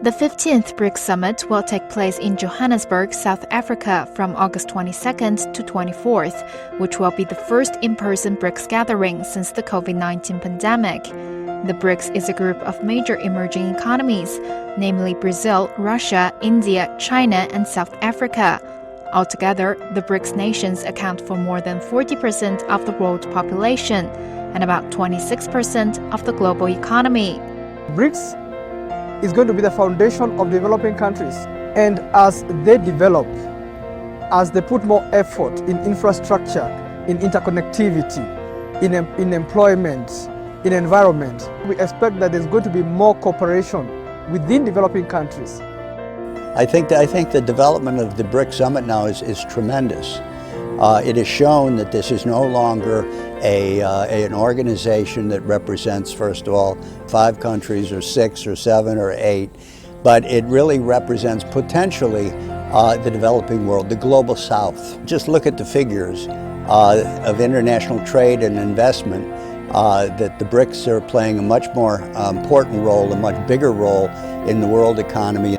The 15th BRICS Summit will take place in Johannesburg, South Africa from August 22nd to 24th, which will be the first in-person BRICS gathering since the COVID-19 pandemic. The BRICS is a group of major emerging economies, namely Brazil, Russia, India, China, and South Africa. Altogether, the BRICS nations account for more than 40% of the world population and about 26% of the global economy. BRICS is going to be the foundation of developing countries. And as they develop, as they put more effort in infrastructure, in interconnectivity, in employment, in environment, we expect that there's going to be more cooperation within developing countries. I think the development of the BRICS Summit now is tremendous. It has shown that this is no longer an organization that represents, first of all, 5 countries or 6 or 7 or 8, but it really represents potentially the developing world, the global South. Just look at the figures of international trade and investment, that the BRICS are playing a much more important role, a much bigger role in the world economy.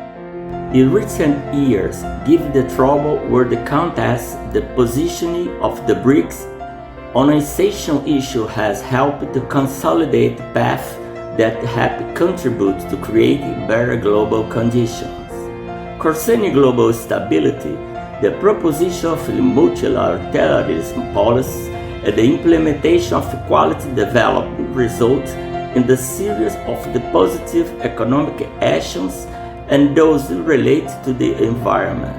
In recent years, given the trouble where the contest, the positioning of the BRICS on an essential issue has helped to consolidate the path that have contributed to creating better global conditions. Concerning global stability, the proposition of multilateralism policy and the implementation of quality development result in the series of the positive economic actions and those related to the environment.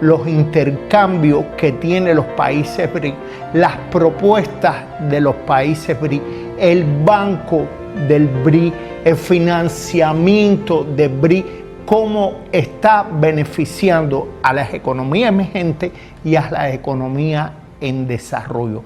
Los intercambios que tienen los países BRIC, las propuestas de los países BRIC, el banco del BRIC, el financiamiento del BRIC, cómo está beneficiando a las economías emergentes y a las economías en desarrollo.